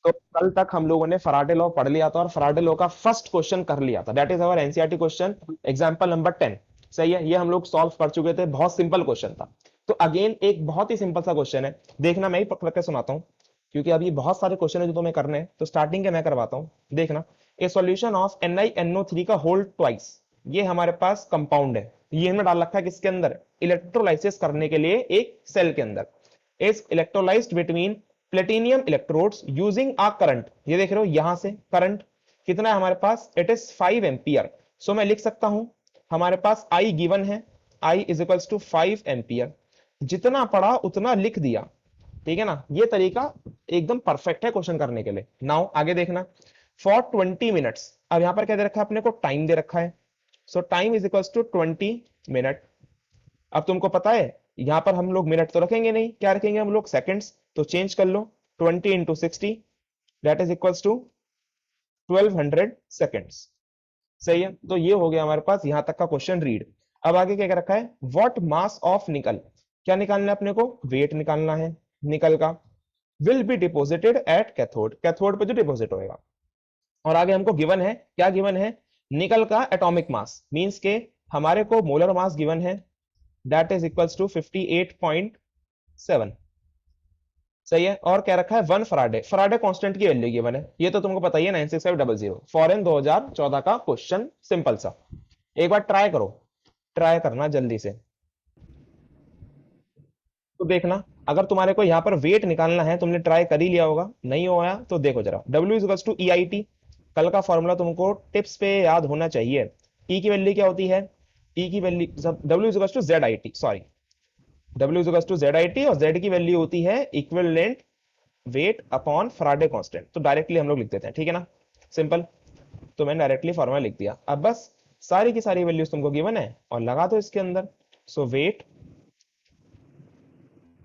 तो कल तक हम लोगों ने फराडे लॉ पढ़ लिया था और फराडे लॉ का फर्स्ट क्वेश्चन कर लिया था, that is our NCERT question example number 10। सही है, ये हम लोग सॉल्व कर चुके थे, बहुत सिंपल क्वेश्चन था। तो अगेन एक बहुत ही सिंपल सा क्वेश्चन है, देखना मैं ही पकड़ के सुनाता हूं, क्योंकि अभी बहुत सारे क्वेश्चन है जो तुम्हें करने हैं, तो स्टार्टिंग के मैं करवाता हूं। देखना, ए सॉल्यूशन ऑफ NiNO3 का होल ट्वाइस, ये हमारे पास कंपाउंड है, ये हमने डाल रखा है किसके अंदर, इलेक्ट्रोलाइसिस करने के लिए एक सेल के अंदर, is electrolysed between platinum electrodes using a current. ये देख रहे हो यहां से करंट कितना है हमारे पास, इट इज 5 एम्पियर। सो मैं लिख सकता हूं, हमारे पास आई गिवन है, I is equals to 5 ampere, जितना पढ़ा उतना लिख दिया। ठीक है ना, ये तरीका एकदम परफेक्ट है क्वेश्चन करने के लिए। नाउ आगे देखना, फॉर 20 मिनट्स, अब यहां पर क्या दे रखा है अपने को, टाइम दे रखा है। So time is equals to 20 minute. अब तुमको पता है यहां पर हम लोग मिनट तो रखेंगे नहीं, क्या रखेंगे हम लोग, सेकंड्स। तो चेंज कर लो, 20 × 60 that is equals to 1200 seconds. सही है, तो ये हो गया हमारे पास यहां तक का क्वेश्चन रीड। अब आगे क्या रखा है, व्हाट मास ऑफ निकल, क्या निकालना है अपने को, वेट निकालना है निकल का, will be deposited at cathode, cathode पे जो डिपोजिट होएगा। और आगे हमको गिवन है, क्या गिवन है, निकल का एटॉमिक मास, मींस के हमारे को मोलर मास गिवन है, दैट इज इक्वल्स टू 58.7। सही है, और क्या रखा है, 1 फराडे, फराडे कांस्टेंट की वैल्यू गिवन है, ये तो तुमको पता ही है, 96500 फॉरेन 2014 का क्वेश्चन, सिंपल सा। एक बार ट्राई करो, ट्राई करना जल्दी से। तो देखना, अगर तुम्हारे को यहाँ पर वेट निकालना है, तुमने ट्राई कर ही लिया होगा, नहीं होया तो देखो जरा, W इज टू EIT, कल का फॉर्मूला तुमको टिप्स पे याद होना चाहिए। E की वैल्यू क्या होती है, E की value, W is to ZIT, sorry, W is to ZIT, और Z की वैल्यू होती है equivalent weight upon Faraday constant. तो डायरेक्टली हम लोग लिख देते हैं, ठीक है ना, सिंपल। तो मैंने डायरेक्टली फॉर्मूला लिख दिया, अब बस सारी की सारी वैल्यूज तुमको गिवन है और लगा दो इसके अंदर। सो wait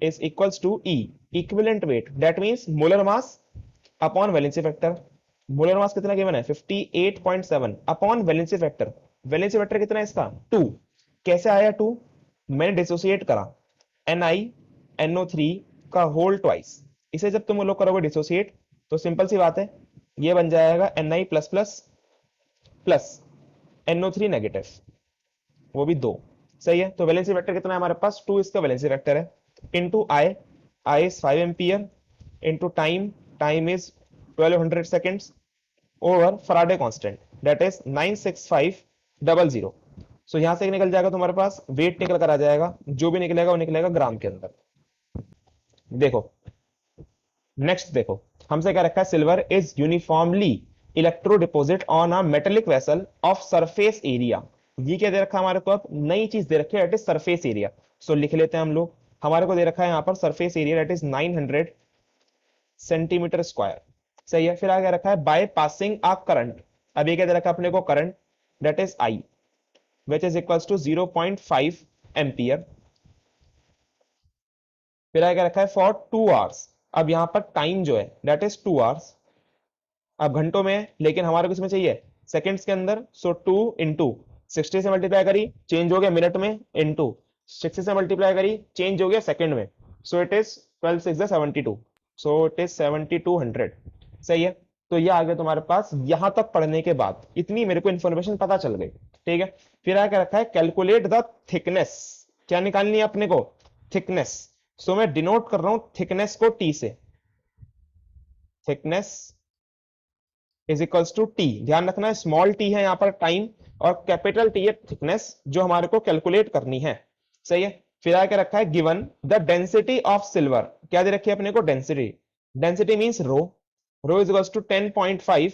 is equals to E, equivalent weight, that means molar mass upon valency factor। Molar mass कितना गिवन है, 58.7 upon valency factor, valency factor कितना है इसका, 2। कैसे आया 2, मैंने डिसोसिएट करा NiNO3 का होल ट्वाइस, इसे जब तुम लोग करोगे डिसोसिएट तो सिंपल सी बात है, ये बन जाएगा Ni plus plus plus NO3 negative, वो भी 2। सही है, तो वैलेंसी वेक्टर कितना है हमारे पास, 2 इसका वैलेंसी वेक्टर है, into I is 5 ampere, into time, time is 1200 seconds, over Faraday constant that is 96500। सो यहां से निकल जाएगा तुम्हारे पास, वेट निकल कर आ जाएगा, जो भी निकलेगा वो निकलेगा ग्राम के अंदर। देखो नेक्स्ट, देखो हमसे क्या रखा है, silver is uniformly electro deposit on a metallic vessel of surface area. ये क्या दे रखा है हमारे को, अब नई चीज दे रखी है, इट इज सरफेस एरिया। सो लिख लेते हैं हम लोग, हमारे को दे रखा है यहाँ पर surface area, that is 900 centimetre square. सही है, फिर आगे रखा है बाय पासिंग अ करंट, अब ये क्या दे रखा है अपने को, current that is I which is equals to 0.5 ampere. फिर आगे रखा है फॉर 2 आवर्स, अब यहाँ पर टाइम जो है दैट इज 2 आवर्स, अब घंटों में, लेकिन हमारे को इसमें चाहिए सेकंड्स के अंदर। सो 2 इंटू 60 से मल्टीप्लाई करी, चेंज हो गया मिनट में, इंटू 60 से मल्टीप्लाई करी, चेंज हो गया सेकंड में। So it is 12 6 72, so it is 7200। सही है, तो ये आ गया तुम्हारे पास, यहां तक पढ़ने के बाद इतनी मेरे को इंफॉर्मेशन पता चल गई। ठीक है, फिर आगे रखा है कैलकुलेट द थिकनेस, क्या निकालनी है अपने को, थिकनेस। सो मैं डिनोट कर रहा हूं थिकनेस को T से, thickness is equals to T, ध्यान रखना है स्मॉल t है यहाँ पर टाइम, और कैपिटल T है थिकनेस जो हमारे को कैलकुलेट करनी है। सही है, फिर आके रखा है given the density of silver, क्या दे रखी है अपने को, density, density means rho, rho is equals to 10.5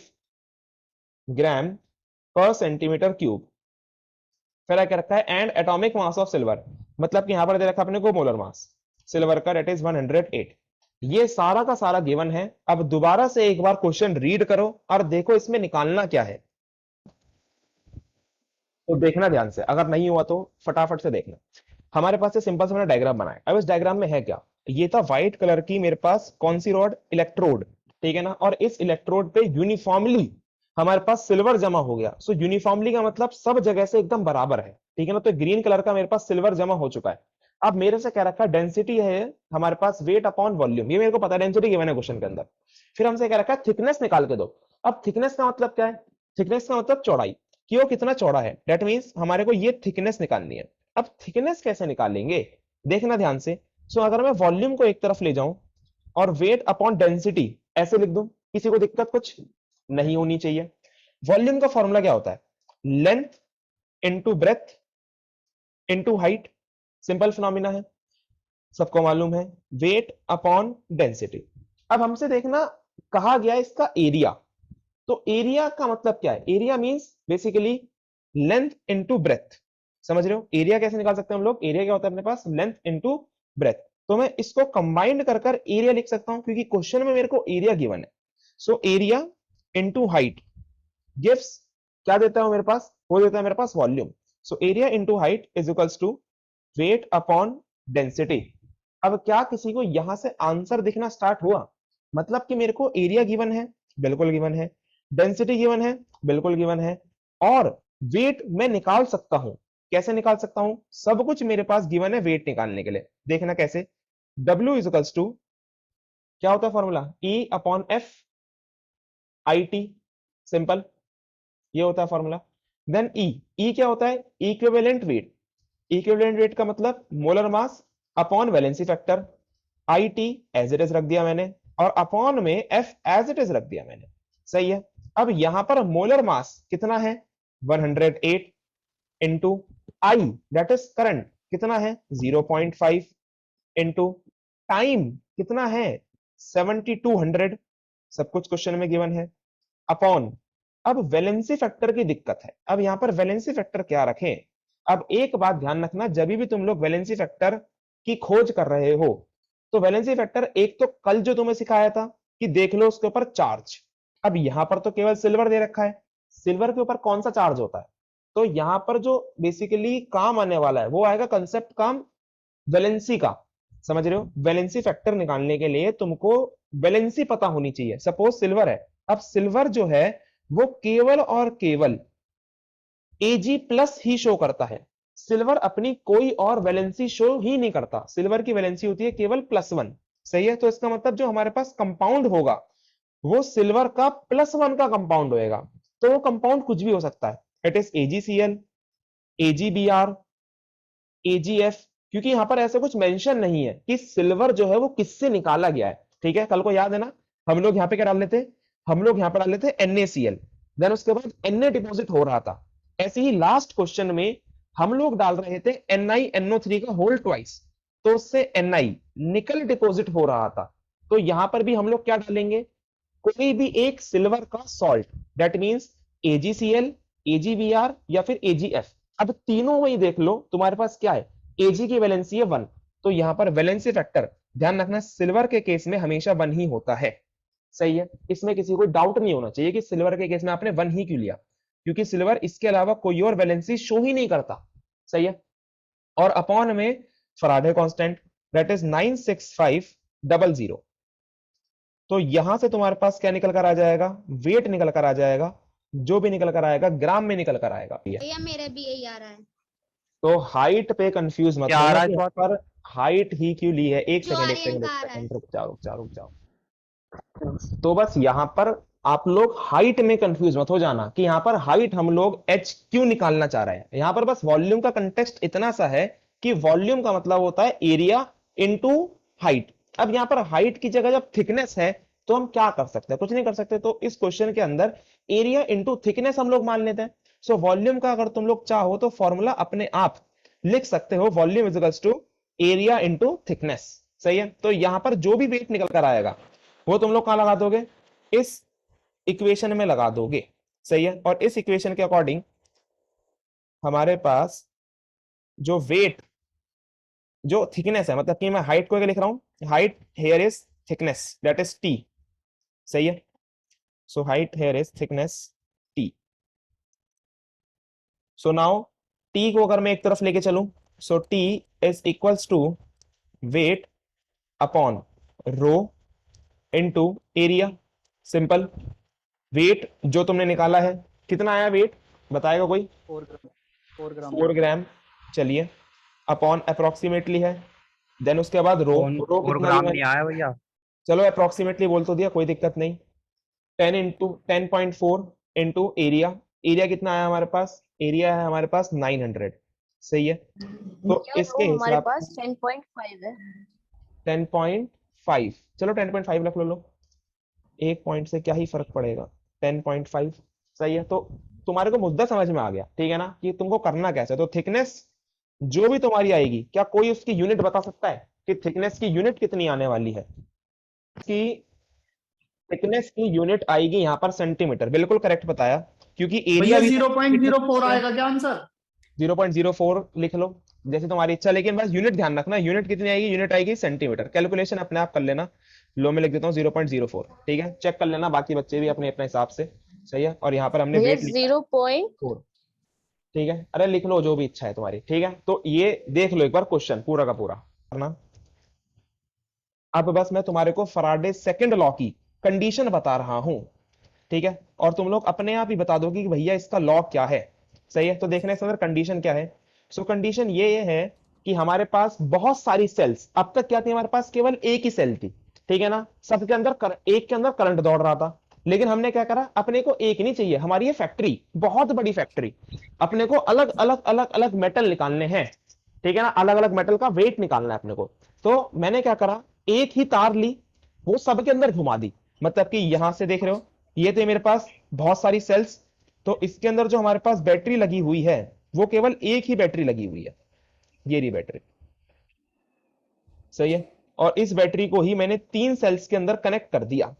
gram per centimetre cube. फिर आके रखा है and atomic mass of silver, मतलब कि यहां पर दे रखा है अपने को मोलर मास सिल्वर का, दैट इज 108। ये सारा का सारा गिवन है। अब दोबारा से एक बार क्वेश्चन रीड करो और देखो इसमें निकालना क्या है, तो देखना ध्यान से, अगर नहीं हुआ तो फटाफट से देखना। हमारे पास से सिंपल से मैंने डायग्राम बनाया, अब इस डायग्राम में है क्या, ये था व्हाइट कलर की मेरे पास कौन सी रॉड, इलेक्ट्रोड, ठीक है ना, और इस इलेक्ट्रोड पे यूनिफॉर्मली हमारे पास सिल्वर जमा हो गया। सो यूनिफॉर्मली का मतलब सब जगह से एकदम बराबर है, ठीक है ना, तो ग्रीन कलर का मेरे पास सिल्वर जमा हो चुका है। अब मेरे से कह रखा है डेंसिटी है हमारे पास वेट अपॉन वॉल्यूम, ये मेरे को पता है डेंसिटी गिवन है क्वेश्चन के अंदर। फिर हमसे कह रखा है थिकनेस निकाल के दो। अब थिकनेस का मतलब क्या है? थिकनेस का मतलब चौड़ाई, कि वो कितना चौड़ा है, डेट मीन्स हमारे को ये थिकनेस निकालनी है। अब थिकनेस कैसे निकालेंगे, देखना ध्यान से। सो अगर मैं वॉल्यूम को एक तरफ ले जाऊं और वेट अपॉन डेंसिटी ऐसे लिख दूं, किसी को दिक्कत कुछ नहीं होनी चाहिए। वॉल्यूम का फॉर्मूला क्या होता है? Length into breadth into height, simple phenomena है, सबको मालूम है। Wait upon density. अब हमसे देखना कहा गया इसका एरिया, तो एरिया का मतलब क्या है? Area means basically length into breadth. समझ रहे हो एरिया कैसे निकाल सकते हैं हम लोग? एरिया क्या होता है अपने पास? Length into breadth. तो मैं इसको कंबाइंड कर कर एरिया लिख सकता हूं, क्योंकि क्वेश्चन में मेरे को एरिया गिवन है। So area into height gives, क्या देता है मेरे पास? वो देता है मेरे पास volume. So area into height is equals to weight upon density. अब क्या किसी को यहां से आंसर दिखना स्टार्ट हुआ? मतलब कि मेरे को एरिया गिवन है, बिल्कुल गिवन है, डेंसिटी गिवन है, बिल्कुल गिवन है, और वेट मैं निकाल सकता हूं। कैसे निकाल सकता हूं? सब कुछ मेरे पास गिवन है वेट निकालने के लिए। देखना कैसे। W इज इक्वल्स टू, क्या होता है formula? E upon F I T, simple, ये होता है फॉर्मूला। देन ई क्या होता है? Equivalent wait. इक्विवेलेंट वेट का मतलब molar mass upon valency factor. I T as it is रख दिया मैंने, और अपॉन में एफ एज इट इज रख दिया मैंने। सही है। अब यहां पर मोलर मास कितना है? 108 into I that is current कितना है? 0.5 इंटू टाइम कितना है? 7200। सब कुछ क्वेश्चन में गिवन है, अपॉन। अब वैलेंसी फैक्टर की दिक्कत है। अब यहां पर वैलेंसी फैक्टर क्या रखें? अब एक बात ध्यान रखना, जब भी तुम लोग वैलेंसी फैक्टर की खोज कर रहे हो, तो वैलेंसी फैक्टर एक तो कल जो तुम्हें सिखाया था कि देख लो उसके ऊपर चार्ज। अब यहां पर तो केवल सिल्वर दे रखा है, सिल्वर के ऊपर कौन सा चार्ज होता है? तो यहां पर जो बेसिकली काम आने वाला है वो आएगा कंसेप्ट काम वैलेंसी का। समझ रहे हो? वैलेंसी फैक्टर निकालने के लिए तुमको वैलेंसी पता होनी चाहिए। सपोज सिल्वर है, अब सिल्वर जो है वो केवल और केवल एजी प्लस ही शो करता है। सिल्वर अपनी कोई और वैलेंसी शो ही नहीं करता, सिल्वर की वैलेंसी होती है केवल +1। सही है। तो इसका मतलब जो हमारे पास कंपाउंड होगा वो सिल्वर का +1 का कंपाउंड होएगा। तो वो कंपाउंड कुछ भी हो सकता है, it is AgCl, AgBr, AgF, क्योंकि यहां पर ऐसा कुछ मेंशन नहीं है कि सिल्वर जो है वो किससे निकाला गया है। ठीक है, कल को याद है ना, हम लोग यहाँ पे क्या डाल लेते? हम लोग यहाँ पर डाल लेते NaCl, देन उसके बाद Na डिपॉजिट हो रहा था। ऐसे ही लास्ट क्वेश्चन में हम लोग डाल रहे थे NiNO3 का होल ट्वाइस, तो उससे Ni निकल डिपॉजिट हो रहा था। तो यहां पर भी हम लोग क्या डालेंगे? कोई भी एक सिल्वर का salt, that means AgCl, AgBr या फिर AgF। अब तीनों में ही देख लो तुम्हारे पास क्या है? Ag की वैलेंसी है 1, तो यहां पर वैलेंसी फैक्टर ध्यान रखना सिल्वर के केस में हमेशा 1 ही होता है। सही है, इसमें किसी को डाउट नहीं होना चाहिए कि सिल्वर के केस में आपने 1 ही क्यों लिया, क्योंकि सिल्वर इसके अलावा कोई और वैलेंसी शो ही नहीं करता। सही है। और अपॉन में फराडे कांस्टेंट दैट इज 96500। तो यहां से तुम्हारे पास क्या निकल कर आ जाएगा? वेट निकल कर आ जाएगा, जो भी निकल कर आएगा ग्राम में निकल कर आएगा। भैया मेरे भी यही आ रहा है। तो हाइट पे कंफ्यूज मत क्या आ होना रहा है कि इस यहाँ बात? पर हाइट ही क्यों ली है। एक जो सेकंड एक आर्यन सेकंड का एक आ रहा है। सेकंड, रुक जाओ रुक जाओ रुक जाओ। तो बस यहां पर आप लोग हाइट में कंफ्यूज मत हो जाना कि यहां पर हाइट हम लोग h क्यों निकालना चाह रहे हैं। यहां पर बस वॉल्यूम का कंटेक्स्ट इतना सा है कि वॉल्यूम का मतलब होता है एरिया इनटू हाइट। अब यहां पर हाइट की जगह जब थिकनेस है तो हम क्या कर सकते हैं? कुछ नहीं कर सकते। तो इस क्वेश्चन के अंदर एरिया इंटू थिकनेस हम लोग मान लेते हैं। सो वॉल्यूम का अगर तुम लोग चाहो तो फॉर्मूला अपने आप लिख सकते हो, volume is equals to area into thickness. सही है। तो यहां पर जो भी वेट निकल कर आएगा वो तुम लोग कहां लगा दोगे? इस इक्वेशन में लगा दोगे। सही है। और इस इक्वेशन के अकॉर्डिंग हमारे पास जो वेट, जो थिकनेस है, मतलब कि मैं हाइट को क्या लिख रहा हूं? Height here is thickness that is T. सही है। So height here is thickness T. So now T को अगर मैं एक तरफ लेके चलूं, so T is equals to weight upon rho into area. Simple. Weight जो तुमने निकाला है कितना आया वेट, बताएगा कोई? 4 ग्राम। 4 ग्राम। चलिए अपॉन अप्रोक्सीमेटली है, देन उसके बाद रो रो और कितना ग्राम दिया नहीं मैंने? आया भैया। चलो अप्रोक्सीमेटली बोल तो दिया, कोई दिक्कत नहीं। 10 इंटू एरिया, एरिया कितना आया हमारे पास? एरिया है हमारे पास 900, सही है। तो भैया इसके रो हमारे हिसाब पास से 10.5 है। 10.5, चलो 10.5 रख लो। एक पॉइंट से क्या ही फर्क पड़ेगा, 10.5 सही है। तो तुम्हारे को मुद्दा समझ में आ गया, ठीक है ना, कि तुमको करना कैसे है। तो थिकनेस जो भी तुम्हारी आएगी, क्या कोई उसकी यूनिट बता सकता है कि थिकनेस की यूनिट कितनी आने वाली है? कि थिकनेस की यूनिट आएगी यहाँ पर सेंटीमीटर, बिल्कुल करेक्ट बताया, क्योंकि एरिया भैया भी 0.04 आएगा क्या आंसर? 0.04 लिख लो, जैसे तुम्हारी इच्छा, लेकिन बस यूनिट ध्यान रखना, यूनिट कितनी आएगी? यूनिट आएगी सेंटीमीटर। कैलकुलेशन अपने आप कर लेना, लो में लिख देता हूँ 0.04, ठीक है, चेक कर लेना, बाकी बच्चे भी अपने अपने हिसाब से, सही है। और यहाँ पर हमने भैया वेट लिखा 0.4। ठीक है, अरे लिख लो जो भी इच्छा है तुम्हारी, ठीक है। तो ये देख लो एक बार क्वेश्चन पूरा का पूरा करना। अब बस मैं तुम्हारे को फराडे सेकंड लॉ की कंडीशन बता रहा हूं, ठीक है, और तुम लोग अपने आप ही बता दोगे कि भैया इसका लॉ क्या है, सही है। तो देखने इसके अंदर कंडीशन क्या है। सो कंडीशन ये है कि हमारे पास बहुत सारी सेल्स, अब तक क्या थी हमारे पास? केवल एक ही सेल थी, ठीक है ना, सबके अंदर एक के अंदर करंट दौड़ रहा था। लेकिन हमने क्या करा, अपने को एक नहीं चाहिए, हमारी ये फैक्ट्री बहुत बड़ी फैक्ट्री, अपने को अलग अलग अलग अलग मेटल निकालने हैं, ठीक है ना, अलग अलग मेटल का वेट निकालना है अपने को। तो मैंने क्या करा, एक ही तार ली, वो सबके अंदर घुमा दी। मतलब कि यहां से देख रहे हो, ये थे मेरे पास बहुत सारी सेल्स, तो इसके अंदर जो हमारे पास बैटरी लगी हुई है, वो केवल एक ही बैटरी लगी हुई है, ये रही बैटरी, सही है। और इस बैटरी को ही मैंने 3 सेल्स के अंदर कनेक्ट कर दिया।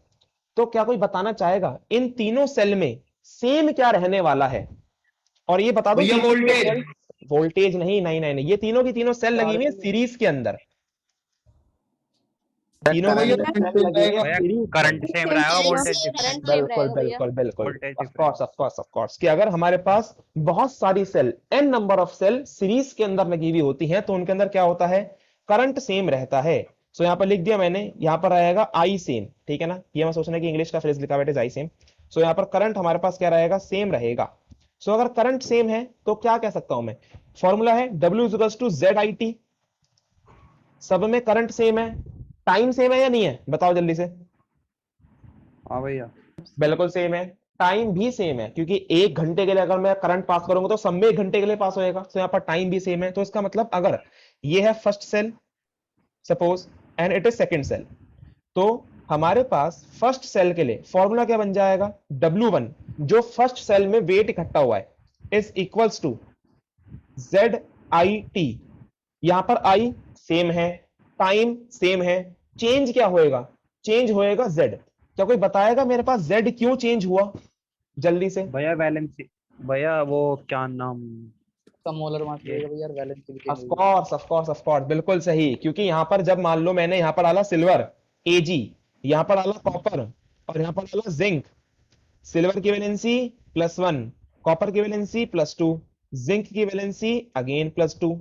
तो क्या कोई बताना चाहेगा इन तीनों सेल में सेम क्या रहने वाला है? और ये बता दो, भैया वोल्टेज। वोल्टेज नहीं, नहीं नहीं नहीं, ये तीनों की तीनों सेल लगी हुई है सीरीज के अंदर, तीनों तो की भैया तीनों करंट सेल मिल लगी हुई है जाएगा। भैया सीरीज के करंट अंदर। सेम रहेगा, voltage same different. Current same बिल्कुल रहेगा भैया। बिल्कुल बिल्कुल, voltage of different. Course of course of course, कि अगर हमारे पास बहुत सारी cell, n number of cell series के अंदर लगी हुई होती हैं, तो उनके अंदर क्या होता है? करंट सेम रहता है। सो यहाँ पर लिख दिया मैंने, यहाँ पर आएगा आई सेम, ठीक है ना, ये मैं सोचना कि इंग्लिश का फ्रेज लिखा हुआ है आई सेम। सो यहाँ पर करंट हमारे पास क्या रहेगा? सेम रहेगा। सो अगर करंट सेम है तो क्या कह सकता हूं मैं? फॉर्मूला है W = ZIT, सब में करंट सेम है, टाइम सेम है या नहीं है, बताओ जल्दी से। हाँ भैया। बिल्कुल सेम है, टाइम भी सेम है, क्योंकि 1 घंटे के लिए अगर मैं करंट पास करूंगा तो सब में 1 घंटे के लिए पास होएगा। तो यहाँ पर टाइम भी सेम है। तो इसका मतलब अगर ये है first cell suppose, and it is second cell, तो हमारे पास फर्स्ट सेल के लिए फॉर्मूला क्या बन जाएगा? W1, जो फर्स्ट सेल में वेट इकट्ठा हुआ है, इज इक्वल्स टू ZIT। यहां पर आई सेम है, टाइम सेम है, चेंज क्या होएगा? चेंज होएगा Z। क्या कोई बताएगा मेरे पास Z क्यों चेंज हुआ, जल्दी से? भैया वैलेंसी, भैया वो क्या नाम, का मोलर मास लगेगा भैया, वैलेंस भी of course of course of course, बिल्कुल सही, क्योंकि यहां पर जब मान लो मैंने यहां पर डाला सिल्वर Ag, यहां पर डाला कॉपर, और यहां पर डाला जिंक, सिल्वर की वैलेंसी +1, कॉपर की वैलेंसी +2, जिंक की वैलेंसी अगेन +2।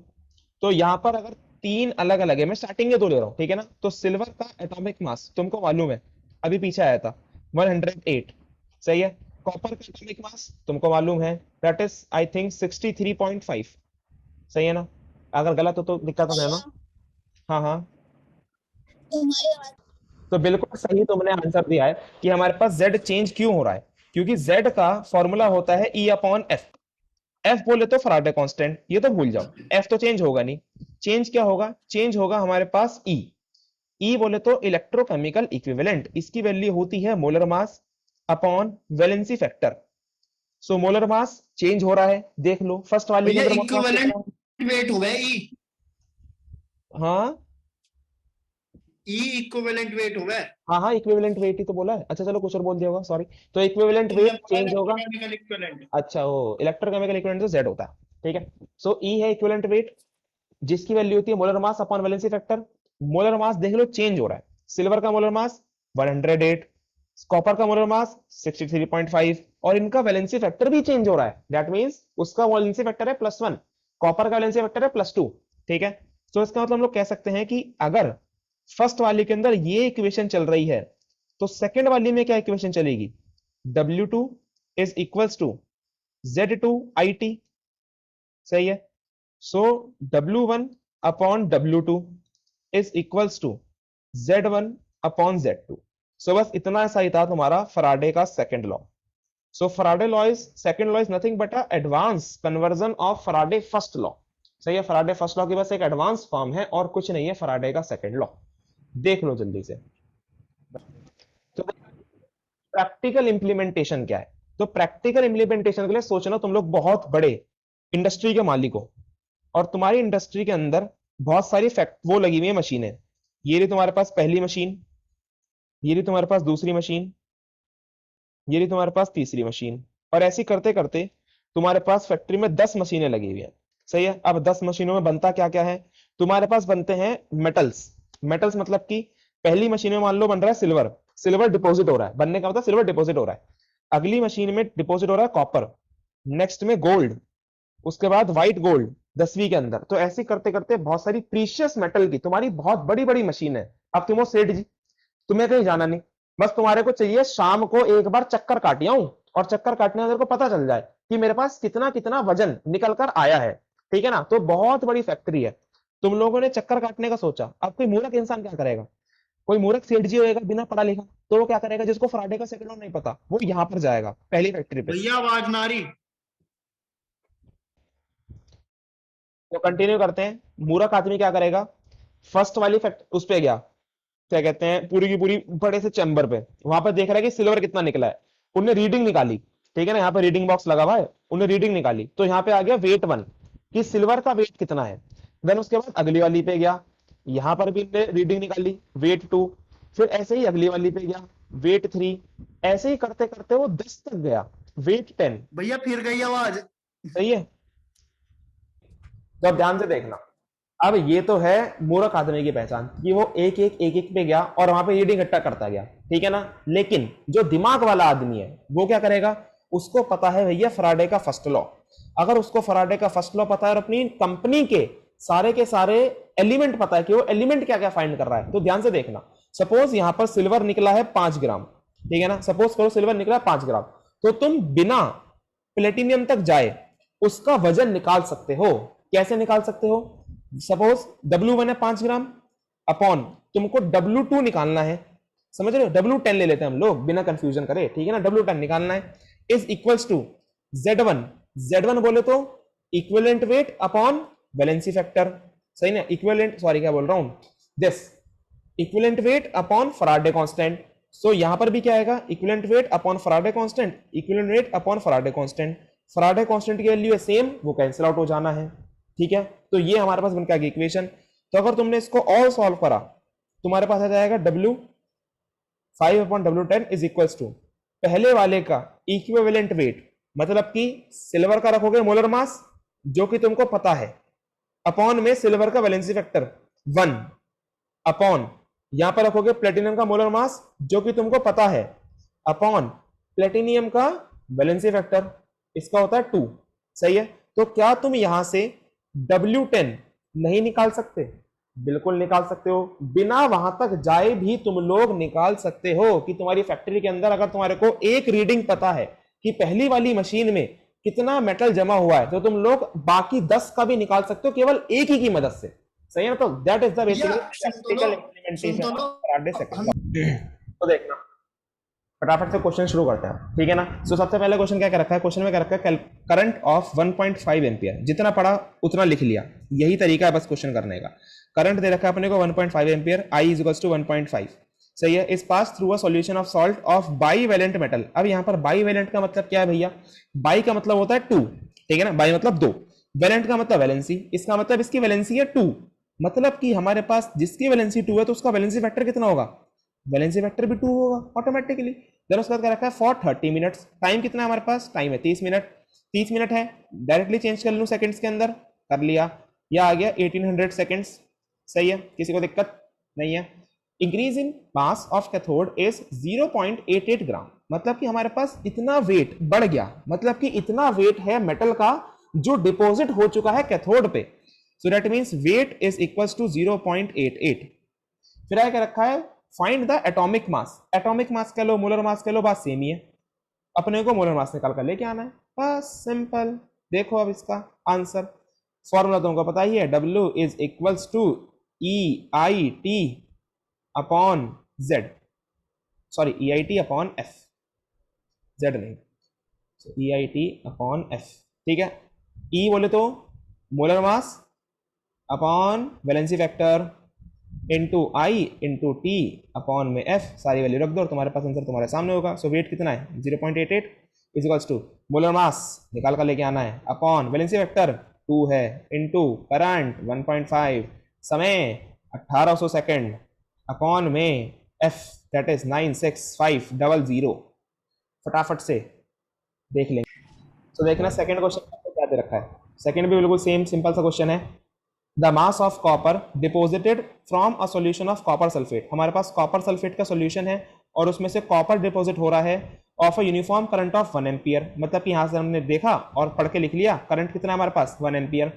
तो यहां पर अगर तीन अलग अलग है, मैं स्टार्टिंग में दो ले रहा हूं, ठीक है ना। तो सिल्वर का एटॉमिक मास तुमको मालूम है, अभी पीछे आया था 108, सही है। कॉपर का एटॉमिक मास तुमको मालूम है, दैट इज आई थिंक 63.5, सही है ना। अगर गलत हो तो दिक्कत मत लेना। हाँ हाँ, तो बिल्कुल सही तुमने आंसर दिया है कि हमारे पास Z चेंज क्यों हो रहा है, क्योंकि Z का फॉर्मूला होता है E/F। F बोले तो फराडे कांस्टेंट, ये तो भूल जाओ, F तो चेंज होगा नहीं। चेंज क्या होगा? चेंज होगा हमारे पास E बोले तो इलेक्ट्रोकेमिकल इक्विवेलेंट, इसकी वैल्यू होती है molar mass upon valency factor. So molar mass change हो रहा है, देख लो फर्स्ट वाले के भैया अंदर मोलर मास इक्विवेलेंट कितना वेट हुआ है। है? हाँ ई इक्विवेलेंट वेट हुआ है। हाँ हाँ, इक्विवेलेंट वेट ही तो बोला है। अच्छा चलो कुछ और बोल दिया होगा, सॉरी। तो इक्विवेलेंट तुमने वेट बोला चेंज होगा, इलेक्ट्रोकेमिकल इक्विवेलेंट। अच्छा वो इलेक्ट्रोकेमिकल इक्विवेलेंट तो Z होता है, ठीक है। सो E है इक्विवेलेंट वेट, जिसकी वैल्यू होती है molar mass upon valency factor. Molar mass देख लो चेंज हो रहा है, सिल्वर का मोलर मास 108, कॉपर का मोलर मास 63.5, और इनका वैलेंसी फैक्टर भी चेंज हो रहा है, दैट मींस उसका वैलेंसी फैक्टर है +1, कॉपर का वैलेंसी फैक्टर है +2, ठीक है। तो इसका मतलब हम लोग कह सकते हैं कि अगर फर्स्ट वाले के अंदर ये इक्वेशन चल रही है, तो सेकंड वाली में क्या इक्वेशन चलेगी? W2 = Z2IT, सही है। So W1 upon W2 is equals to Z1 upon Z2। So बस इतना सा ही था तुम्हारा फराडे का second law. So Faraday law is second law is nothing but a advance conversion of Faraday first law. सही है, फराडे फर्स्ट लॉ की बस एक एडवांस फॉर्म है और कुछ नहीं है फराडे का सेकंड लॉ। देख लो जल्दी से। तो प्रैक्टिकल इंप्लीमेंटेशन क्या है? तो प्रैक्टिकल इंप्लीमेंटेशन के लिए सोचना तुम लोग बहुत बड़े इंडस्ट्री के मालिक हो और तुम्हारी इंडस्ट्री के अंदर बहुत सारी वो लगी हुई है मशीनें। ये रही तुम्हारे पास पहली मशीन, ये रही तुम्हारे पास दूसरी मशीन, ये रही तुम्हारे पास तीसरी मशीन, और ऐसे करते करते तुम्हारे पास फैक्ट्री में 10 मशीनें लगी हुई हैं। सही है, अब 10 मशीनों में बनता क्या क्या है? तुम्हारे पास बनते हैं मेटल्स। मेटल्स मतलब कि पहली मशीन में मान लो बन रहा है सिल्वर, सिल्वर डिपॉजिट हो रहा है, बनने का मतलब सिल्वर डिपॉजिट हो रहा है। अगली मशीन में डिपॉजिट हो रहा है कॉपर, नेक्स्ट में गोल्ड, उसके बाद व्हाइट गोल्ड 10वीं के अंदर। तो ऐसे करते करते बहुत सारी प्रीशियस मेटल की तुम्हारी बहुत बड़ी बड़ी मशीन है। अब तुम हो सेठ जी, तुम्हें कहीं जाना नहीं, बस तुम्हारे को चाहिए शाम को एक बार चक्कर काट आऊं और चक्कर काटने में तेरे को पता चल जाए कि मेरे पास कितना कितना वजन निकल कर आया है। ठीक है ना? तो बहुत बड़ी फैक्ट्री है, तुम लोगों ने चक्कर काटने का सोचा। अब कोई मूर्ख इंसान क्या करेगा? कोई मूर्ख सेठ जी होगा बिना पढ़ा लिखा, तो वो क्या करेगा? जिसको फराडे का सेकंड लॉ नहीं पता, वो यहां पर जाएगा पहली फैक्ट्री पे। भैया आवाज ना आ रही। तो कंटिन्यू करते हैं। मूर्ख आदमी क्या करेगा? फर्स्ट वाली फैक्ट उस पे गया, क्या कहते हैं, पूरी की पूरी बड़े से चैम्बर पे, वहां पर देख रहा है कि सिल्वर कितना निकला है। उनने रीडिंग निकाली, ठीक है ना, यहाँ पे रीडिंग बॉक्स लगा हुआ है, उन्हें रीडिंग निकाली, तो यहाँ पे आ गया वेट 1 कि सिल्वर का वेट कितना है। देन उसके बाद अगली वाली पे गया, यहां पर भी रीडिंग निकाली, वेट 2। फिर ऐसे ही अगली वाली पे गया, वेट 3। ऐसे ही करते करते वो 10 तक गया, वेट 10। भैया फिर गई आवाज। सही है, तो अब ध्यान से देखना। अब ये तो है मूर्ख आदमी की पहचान कि वो एक एक एक एक पे गया और वहां पे रीडिंग इकट्ठा करता गया, ठीक है ना। लेकिन जो दिमाग वाला आदमी है वो क्या करेगा? उसको पता है भैया फराडे का फर्स्ट लॉ। अगर उसको फराडे का फर्स्ट लॉ पता है और अपनी कंपनी के सारे एलिमेंट पता है कि वो एलिमेंट क्या क्या फाइंड कर रहा है, तो ध्यान से देखना। सपोज यहां पर सिल्वर निकला है 5 ग्राम, ठीक है ना, सपोज करो सिल्वर निकला 5 ग्राम, तो तुम बिना प्लेटिनियम तक जाए उसका वजन निकाल सकते हो। कैसे निकाल सकते हो? सपोज W1 है 5 ग्राम, अपॉन तुमको W2 निकालना है, समझ रहे हो, W10 ले लेते हैं हम लोग बिना कंफ्यूजन करे, ठीक है ना, W10 निकालना है, is equals to Z1। Z1 बोले तो equivalent weight upon valency factor. सही ना, इक्विवेलेंट, सॉरी क्या बोल रहा हूं, this equivalent weight upon Faraday constant. So यहां पर भी क्या आएगा? Equivalent weight upon Faraday constant, equivalent weight upon Faraday constant. Faraday constant की वैल्यू है सेम, वो कैंसिल आउट हो जाना है, ठीक है। तो ये हमारे पास बन के आ गई इक्वेशन। तो अगर तुमने इसको और सॉल्व करा, तुम्हारे पास आ जाएगा W5 upon W10 is equals to पहले वाले का इक्विवेलेंट वेट, मतलब कि सिल्वर का रखोगे मोलर मास जो कि तुमको पता है, अपॉन में सिल्वर का वैलेंसी फैक्टर 1, अपॉन यहां पर रखोगे प्लेटिनियम का मोलर मास जो कि तुमको पता है, अपॉन प्लेटिनियम का वैलेंसी फैक्टर, इसका होता है 2। सही है, तो क्या तुम यहां से W10 नहीं निकाल सकते? बिल्कुल निकाल सकते हो, बिना वहां तक जाए भी तुम लोग निकाल सकते हो कि तुम्हारी फैक्ट्री के अंदर अगर तुम्हारे को एक रीडिंग पता है कि पहली वाली मशीन में कितना मेटल जमा हुआ है, तो तुम लोग बाकी 10 का भी निकाल सकते हो केवल एक ही की मदद से। सही है ना? तो that is the basically practical implementation of Faraday second law. तो देखना, फटाफट से क्वेश्चन शुरू करते हैं, ठीक है ना। सो सबसे पहले क्वेश्चन क्या कर रखा है? क्वेश्चन में क्या रखा है? Current of 1.5 ampere. जितना पढ़ा उतना लिख लिया, यही तरीका है बस क्वेश्चन करने का। करंट दे रखा है अपने को 1.5 ampere, I is equals to 1.5। सही है, is pass through a solution of salt of bivalent metal. अब यहाँ पर बाईवैलेंट का मतलब क्या है भैया? बाई का मतलब होता है 2, ठीक है ना, बाई मतलब 2, वैलेंट का मतलब वैलेंसी, इसका मतलब इसकी वैलेंसी है 2, मतलब कि हमारे पास जिसकी वैलेंसी 2 है तो उसका वैलेंसी फैक्टर कितना होगा? वैलेंसी फैक्टर भी 2 होगा ऑटोमेटिकली। देन उसके बाद क्या रखा है? For 30 minutes. टाइम कितना है हमारे पास? टाइम है 30 मिनट। 30 मिनट है, डायरेक्टली चेंज कर लूं सेकंड्स के अंदर, कर लिया, या आ गया 1800 सेकंड्स। सही है, किसी को दिक्कत नहीं है। Increase in mass of cathode is 0.88 ग्राम, मतलब कि हमारे पास इतना वेट बढ़ गया, मतलब कि इतना वेट है मेटल का जो डिपॉजिट हो चुका है कैथोड पे। So that means weight is equals to 0.88। फिर आगे क्या रखा है? Find the atomic mass. Atomic mass कह लो, मोलर मास कह लो, बात सेम ही है, अपने को मोलर मास निकाल कर लेके आना है, बस सिंपल। देखो अब इसका आंसर, फॉर्मूला तुमको पता ही है, W is equals to EIT upon Z, sorry EIT upon F, Z नहीं, EIT अपॉन F, ठीक है। E बोले तो molar mass upon valency factor into I into T upon में F, सारी वैल्यू रख दो और तुम्हारे पास आंसर तुम्हारे सामने होगा। सो वेट कितना है 0.88 इक्वल्स टू मोलर मास निकाल कर लेके आना है अपॉन वैलेंसी वेक्टर 2 है इंटू करंट 1.5, समय 1800 सेकेंड अपॉन में F दैट इज 96500। फटाफट से देख लेंगे। तो देखना सेकंड क्वेश्चन क्या दे रखा है। सेकंड भी बिल्कुल सेम सिंपल सा क्वेश्चन है। The mass of copper deposited from a solution of copper sulphate, हमारे पास कॉपर सल्फेट का सॉल्यूशन है और उसमें से कॉपर डिपोजिट हो रहा है of a uniform current of 1 ampere, मतलब कि यहां से हमने देखा और पढ़ के लिख लिया करंट कितना है हमारे पास 1 ampere,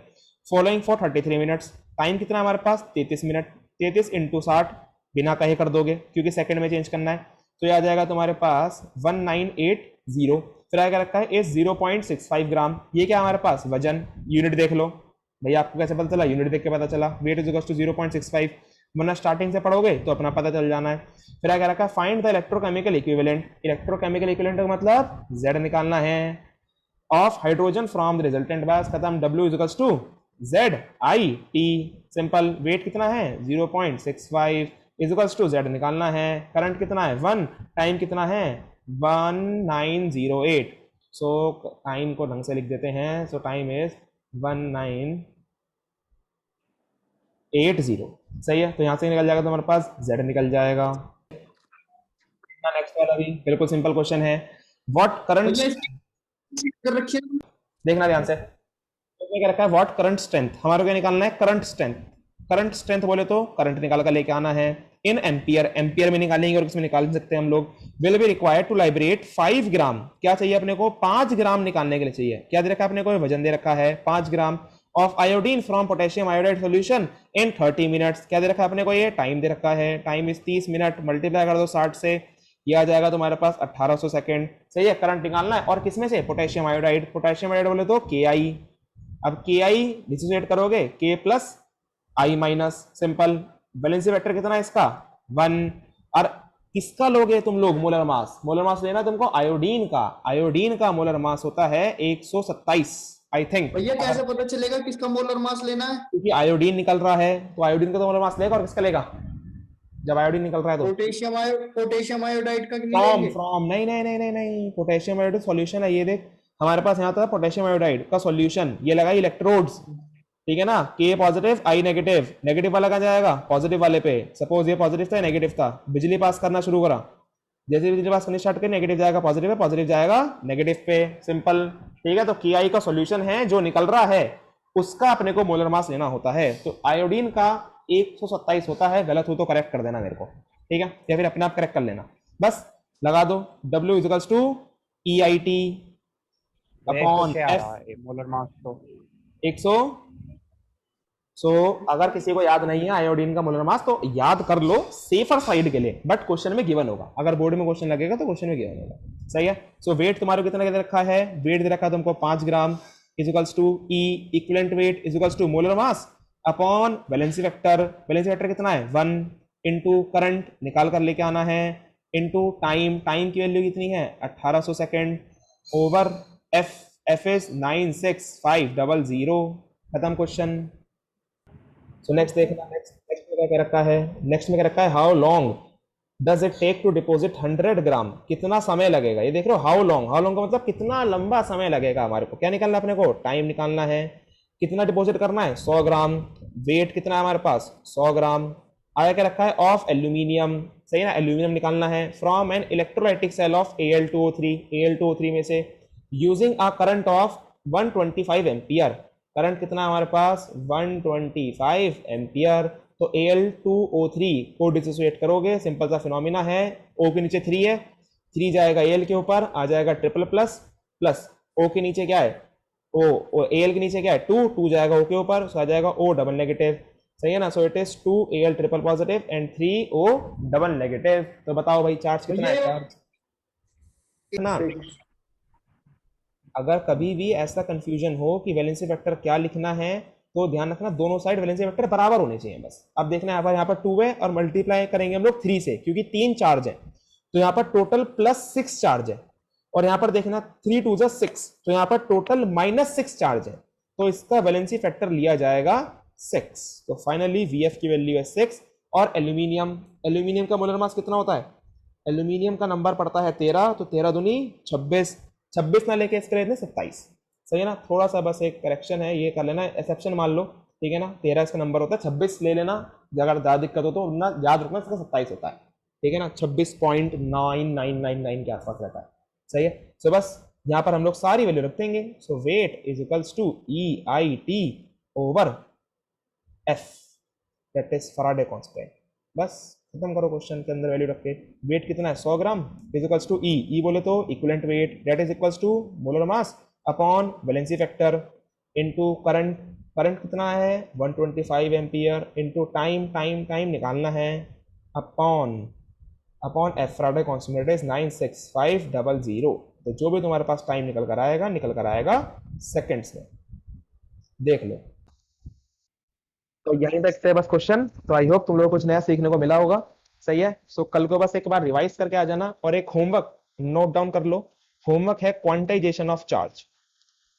following for 33 minutes, time कितना है हमारे पास 33 मिनट, 33 इंटू 60 बिना कहे कर दोगे क्योंकि सेकंड में चेंज करना है, तो यह आ जाएगा तुम्हारे पास 1980। फिर आगे रखा है इज 0.65 ग्राम, ये क्या हमारे पास वजन, यूनिट देख लो भैया, आपको कैसे पता चला, यूनिट देख के पता चला, वेट इज इक्वल टू 0.65, वरना स्टार्टिंग से पढ़ोगे तो अपना पता चल जाना है। फिर आगे रखा है find the electrochemical equivalent, electrochemical equivalent का मतलब Z निकालना है of hydrogen from the resultant बस, खत्म, W is equal to ZIT, simple, weight कितना है 0.65 इज इक्वल टू Z निकालना है, करंट कितना है 1, टाइम कितना है 1908, सो टाइम को ढंग से लिख देते हैं, सो टाइम इज 1980, सही है। तो यहां से निकल जाएगा तो हमारे पास Z निकल जाएगा। नेक्स्ट वाला भी बिल्कुल सिंपल क्वेश्चन है, व्हाट करंट, कर रखी है देखना ध्यान से, क्या रखा है व्हाट करंट स्ट्रेंथ, हमारे को निकालना है करंट स्ट्रेंथ, करंट स्ट्रेंथ बोले तो करंट निकाल कर लेके आना है इन एम्पियर, एम्पियर में निकालेंगे और किसमें निकाल सकते हैं हम लोग, will be required to liberate 5 gram, क्या चाहिए अपने को 5 ग्राम निकालने के लिए चाहिए, क्या दे रखा है अपने को, वजन दे रखा है 5 gram of iodine from potassium iodide solution in 30 minutes, क्या दे रखा है अपने को, ये टाइम दे रखा है, टाइम इज 30 मिनट, मल्टीप्लाई कर दो 60 से, ये आ जाएगा तुम्हारे पास 1800 सेकेंड, सही है। करंट निकालना है और किसमें से, पोटेशियम आयोडाइड, पोटेशियम आयोडाइड बोले तो KI, अब KI डिसोसिएट करोगे K plus I minus, simple, valency factor कितना है इसका 1, और किसका लोगे तुम लोग मोलर मास, मोलर मास लेना तुमको आयोडीन का, आयोडीन का मोलर मास होता है 127 आई थिंक। भैया, कैसे पता चलेगा किसका मोलर मास लेना है, क्योंकि आयोडीन निकल रहा है तो आयोडीन का तो मोलर मास लेगा, और किसका लेगा जब आयोडीन निकल रहा है तो पोटेशियम आयोडाइड का नहीं फ्रॉम लेंगे? फ्रॉम नहीं नहीं नहीं नहीं नहीं, पोटेशियम आयोडाइड सॉल्यूशन है, ये देख हमारे पास यहाँ था पोटेशियम आयोडाइड का सॉल्यूशन, ये लगा इलेक्ट्रोड्स, ठीक है ना, K positive I negative, negative वाला कहाँ जाएगा पॉजिटिव वाले पे, सपोज ये पॉजिटिव था नेगेटिव था, बिजली पास करना शुरू करा, जैसे बिजली पास करनी स्टार्ट करें नेगेटिव जाएगा पॉजिटिव है, पॉजिटिव जाएगा नेगेटिव पे, सिंपल, ठीक है। तो KI का सॉल्यूशन है जो निकल रहा है उसका अपने को मोलर मास लेना होता है, तो आयोडीन का 127 होता है, गलत हो तो करेक्ट कर देना मेरे को, ठीक है, या फिर अपने आप करेक्ट कर लेना, बस लगा दो W equals to EIT upon F molar mass तो 100। सो अगर किसी को याद नहीं है आयोडीन का मोलर मास तो याद कर लो सेफर साइड के लिए, बट क्वेश्चन में गिवन होगा, अगर बोर्ड में क्वेश्चन लगेगा तो क्वेश्चन में गिवन होगा, सही है। सो वेट तुम्हारे को कितना दे रखा है, वेट दे रखा है तुमको 5 gram is equals to E equivalent weight is equals to molar mass upon valency factor, valency factor कितना है 1 इंटू करंट निकाल कर लेके आना है इंटू टाइम, टाइम की वैल्यू कितनी है 1800 सेकेंड ओवर F इज 96500, खत्म क्वेश्चन। सो नेक्स्ट देखना, नेक्स्ट में क्या रखा है, नेक्स्ट में क्या रखा है how long does it take to deposit 100 gram, कितना समय लगेगा, ये देख रहे हो हाउ लॉन्ग, हाउ लॉन्ग का मतलब कितना लंबा समय लगेगा हमारे को, क्या निकालना अपने को, टाइम निकालना है, कितना डिपोजिट करना है 100 ग्राम, वेट कितना है हमारे पास 100 ग्राम, आया क्या रखा है ऑफ एल्यूमिनियम, सही ना, एल्यूमिनियम निकालना है from an electrolytic cell of Al2O3, Al2O3 में से using a current of 125 ampere, current कितना हमारे पास 125 एम्पियर, तो Al2O3 को डिसोसिएट करोगे, सिंपल सा फिनोमिना है, O के नीचे 3 है, 3 जाएगा Al के ऊपर, आ जाएगा ट्रिपल प्लस प्लस, O के नीचे क्या है O, Al के नीचे क्या है 2, 2 जाएगा O के ऊपर, सो आ जाएगा O डबल नेगेटिव, सही है ना, so it is 2 Al triple positive and 3 O double negative. तो बताओ भाई चार्ज कितना है, चार्ज ना, अगर कभी भी ऐसा कंफ्यूजन हो कि वैलेंसी वेक्टर क्या लिखना है तो ध्यान रखना दोनों साइड वैलेंसी वेक्टर बराबर होने चाहिए बस। अब देखना यहाँ पर 2 है और मल्टीप्लाई करेंगे हम लोग 3 से, क्योंकि 3 चार्ज है तो यहाँ पर टोटल +6 चार्ज है, और यहाँ पर देखना 3 2 6, तो यहाँ पर टोटल -6 चार्ज है, तो इसका वैलेंसी फैक्टर लिया जाएगा 6। तो फाइनली VF की वैल्यू है 6। और एल्यूमिनियम का मोलर मास कितना होता है? एल्यूमिनियम का नंबर पड़ता है 13, तो 13 दूनी 26, 26 ना लेके इसके लिए 27, सही है ना। थोड़ा सा बस एक करेक्शन है, ये कर लेना, एक्सेप्शन मान लो, ठीक है ना। 13 इसका नंबर होता है, 26 ले लेना, अगर ज्यादा दिक्कत हो तो ना याद रखना इसका 27 होता है, ठीक है ना। 26.9999 के आसपास रहता है, सही है। सो बस यहाँ पर हम लोग सारी वैल्यू रख देंगे। So weight is equals to EIT over F, that is Faraday constant. बस खत्म करो क्वेश्चन के अंदर वैल्यू रख के। वेट कितना है? 100 gram is equals to E बोले तो equivalent weight, that is equals to molar mass upon valency factor into current. Current कितना है? 125 एम्पियर इनटू टाइम निकालना है, upon F, Faraday constant is 96500। तो जो भी तुम्हारे पास टाइम निकल कर आएगा सेकंड्स में, देख लो। तो यहीं तक से बस क्वेश्चन। तो आई होप तुम लोगों को कुछ नया सीखने को मिला होगा, सही है। सो कल को बस एक बार रिवाइज करके आ जाना, और एक होमवर्क नोट डाउन कर लो। होमवर्क है quantization of charge.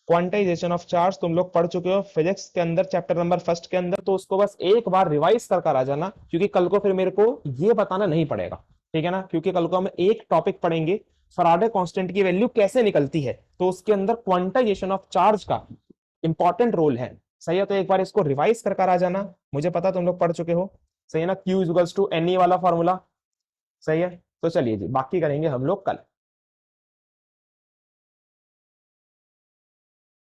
Quantization of charge तुम लोग पढ़ चुके हो फिजिक्स के अंदर, चैप्टर नंबर 1 के अंदर, तो उसको बस एक बार रिवाइज कर आ जाना, क्योंकि कल को फिर मेरे को ये बताना नहीं पड़ेगा, ठीक है ना। क्योंकि कल को हम एक टॉपिक पढ़ेंगे, फैराडे कांस्टेंट की वैल्यू कैसे निकलती है, तो उसके अंदर क्वांटाइजेशन ऑफ चार्ज का इंपॉर्टेंट रोल है, सही है। तो एक बार इसको रिवाइज कर आ जाना, मुझे पता तुम लोग पढ़ चुके हो, सही है ना। Q = NE वाला फॉर्मूला, सही है। तो चलिए जी, बाकी करेंगे हम लोग कल।